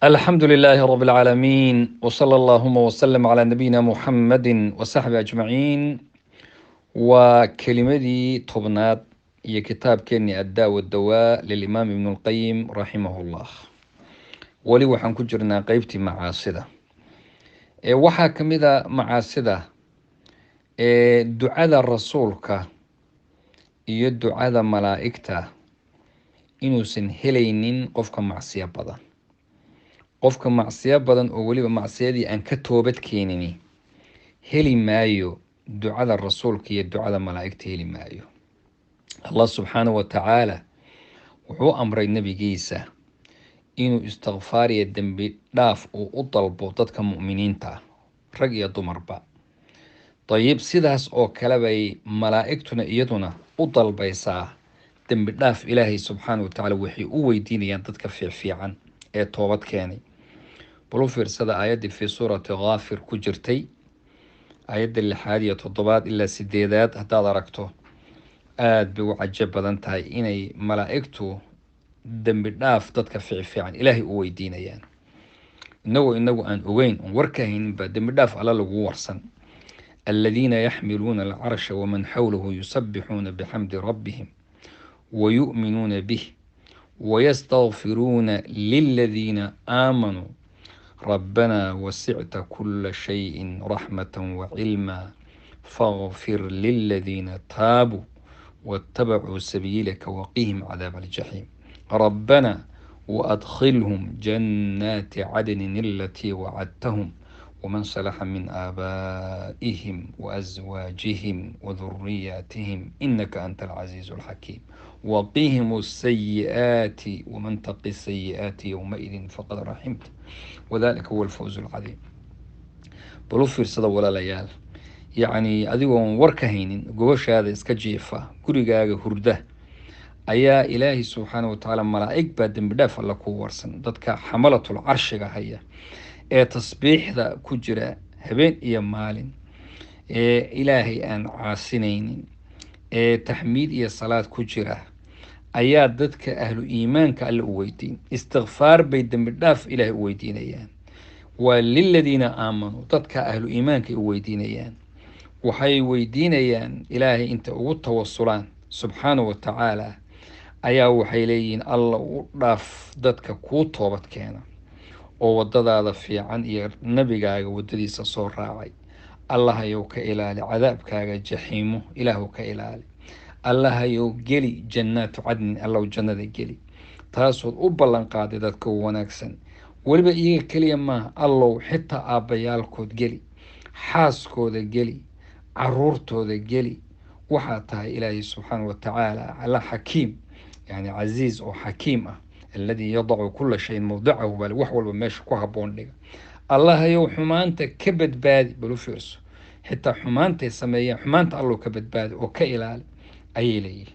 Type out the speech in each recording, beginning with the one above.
الحمد لله رب العالمين وصلى اللهم وسلم على نبينا محمد وصحبه أجمعين وكلمتي طبنات هي كتاب كني الداء والدواء للإمام ابن القيم رحمه الله ولي وحن كجرنا قيبتي معاصدة وحا كمذا معاصدة دعاء الرسولك يدعاء ملائكته إنو سنهلينين قفك معصية بدن qofka macsiya badan oo weliba macsiyadii aan ka toobad keenini heli maayo ducada rasuulka iyo ducada malaa'igta heli maayo. Allah subxaanahu wa tacaala wuxuu amray nabigiisa inuu istikfaar iyo dembi dhaaf uu u dalbo dadka mu'miniinta rag iyo dumarba. dayib sidaas oo kale bay malaa'igtuna iyaduna u dalbaysaa dembi dhaaf. ilaahay subxaanahu wa tacaala waxay u weydiinayaan dadka fiican ee toobad keenay. bal fiirsada aayaddii fi suurati Ghaafir ku jirtay, aayadda 6 iyo 7 ilaa 8 haddaad aragto, aad bay u cajab badan tahay inay malaa'igtu dembi dhaaf dadka fiican ilaahay u weydiinayaan. inagu aan ogeyn on warka hayninba dembi dhaaf alla lagu warsan. aladiina yaxmiluuna alcarsha waman xawlahu yusabbixuuna bixamdi rabbihim wayu'minuuna bih ويستغفرون للذين آمنوا ربنا وسعت كل شيء رحمة وعلما فاغفر للذين تابوا واتبعوا سبيلك وقهم عذاب الجحيم ربنا وأدخلهم جنات عدن التي وعدتهم ومن صلح من آبائهم وأزواجهم وذرياتهم إنك أنت العزيز الحكيم وقهم السيئات ومن تقي السيئات يومئذ فقد رحمت وذلك هو الفوز العظيم. بلو fiirsada walaalayaal, yacni adigoon warka haynin gobashaada iska jiifa gurigaaga hurda ayaa ilaahay subxaanahu wa tacaala malaa'ig baa dembi dhaaf alla ku warsan. dadka xamalatul carshiga haya ee tasbiixda ku jira habeen iyo maalin, ee ilaahay aan caasinaynin, ee taxmiid iyo salaad ku jira, ayaa dadka ahlu iimaanka alle u weydiin. istikfaar bay dembi dhaaf ilaahay u weydiinayaan. waa liladiina aamanuu, dadka ahlu iimaanka u weydiinayaan. waxay weydiinayaan ilaahay inta ugu tawasulaan subxaanahu wa tacaala, ayaa waxay leeyihiin alla u dhaaf dadka kuu toobad keena oo wadadaada fiican iyo nabigaaga wadadiisa soo raacay. allahayow ka ilaali cadaabkaaga jaxiimo, ilaahu ka ilaali. allahayow geli jannaatu cadnin, allow jannada geli, taasood u ballan qaaday dadka wanaagsan. weliba iyaga keliya maaha, allow xitaa aabbayaalkood geli, xaaskooda geli, caruurtooda geli. waxaa tahay ilaahay subxaanahu wa tacaala alla xakiim, yani casiiz oo xakiim ah. alladii yadacu kula shayin mawdicahu bal wax walba meesha ku habboon dhiga. allahayow xumaanta ka badbaadi. bal u fiirso, xitaa xumaantay sameeyaan, xumaanta allow ka badbaadi oo ka ilaali ayay leeyihin.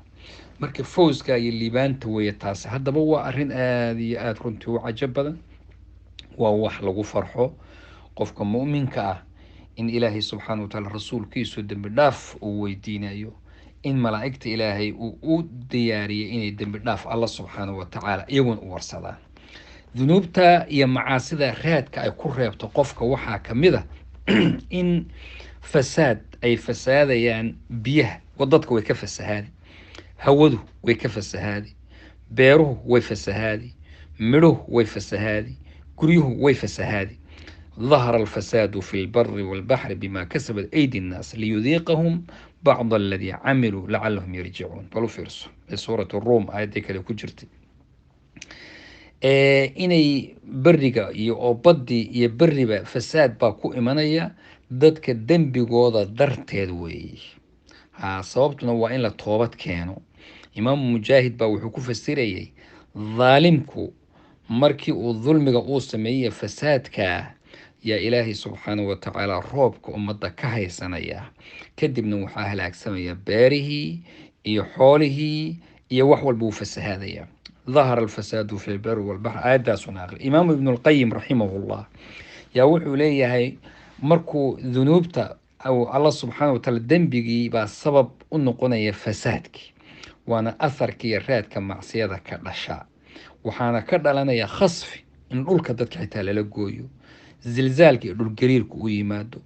marka fawska iyo liibaanta weeye taasi. haddaba waa arrin aada iyo aada runtii u cajab badan. waa wax lagu farxo qofka mu'minka ah in ilaahay subxaanahu wa tacaala rasuulkiisu dembi dhaaf uu weydiinayo, in malaa'igta ilaahay uu u diyaariyay inay dembi dhaaf alla subxaanahu wa tacaala iyaguna u warsadaan. dunuubta iyo macaasida raadka ay ku reebto qofka waxaa ka mid a in fasaad ay fasaadayaan. biyaha wadadka way ka fasahaadi, hawadu way ka fasahaadi, beeruhu way fasahaadi, midhuhu way fasahaadi, guryuhu way fasahaadi. ظهر الفساد في البر والبحر بما كسبت أيدي الناس ليذيقهم بعض الذي عملوا لعلهم يرجعون. بلو فيرسو سورة الروم آيات كده كجرتي. inay beriga iyo oo badii iyo beriba fasaad baa ku imanaya dadka dembigooda darteed weeye. sababtuna waa in la toobad keeno. imaamu mujaahid baa wuxuu ku fasirayay dhaalimku markii uu dulmiga uu sameeyay fasaadka, yaa ilaahay subxaanahu wa tacaala roobka ummadda ka haysanaya, kadibna waxaa halaagsamaya beerihii iyo xoolihii iyo wax walba uu fasahaadaya. ظهر الفساد في البر والبحر آيات سناقل. إمام ابن القيم رحمه الله يا وحو ليهي مركو ذنوبتا أو الله سبحانه وتعالى دنبغي با سبب النقونة فسادك وانا أثر كي راد كمعصية كالرشاء وحانا كردلنا يا خصفي in dhulka dadka xitaa lala gooyo, zilzaalka iyo dhulgariirku u yimaado,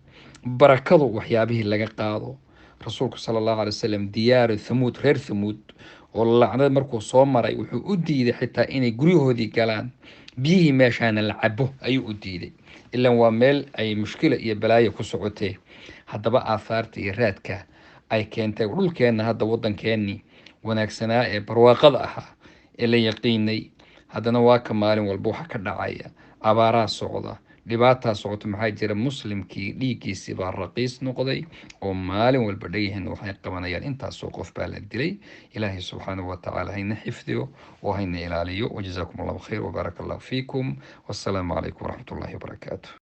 barakadu waxyaabihii laga qaado. rasuulku sala allahu alay wasalam diyaaru thamuud, reer thamuud oo lacnad markuu soo maray wuxuu u diiday xitaa inay guryahoodii galaan, biyihii meeshaana la cabo ayuu u diiday, ilan waa meel ay mushkila iyo balaayo ku socotee. haddaba aahaarta iyo raadka ay keentay dhulkeenna hadda waddankeennii wanaagsanaa ee barwaaqada ahaa ee la yaqiinay, haddana waa ka maalin walba waxa ka dhacaya, abaaraa socda, dhibaataa socota. maxaa jira muslimkii dhiiggiisii baa raqiis noqday oo maalin walba dhegaheenna waxay qabanayaan intaasoo qof baa la dilay. ilaahay subxaanahu watacaala hayna xifdiyo oo hayna ilaaliyo. wajazaakum allahu khayr wabaaraka allahu fiikum, wassalaamu calaykum waraxmat ullahi wabarakaatu.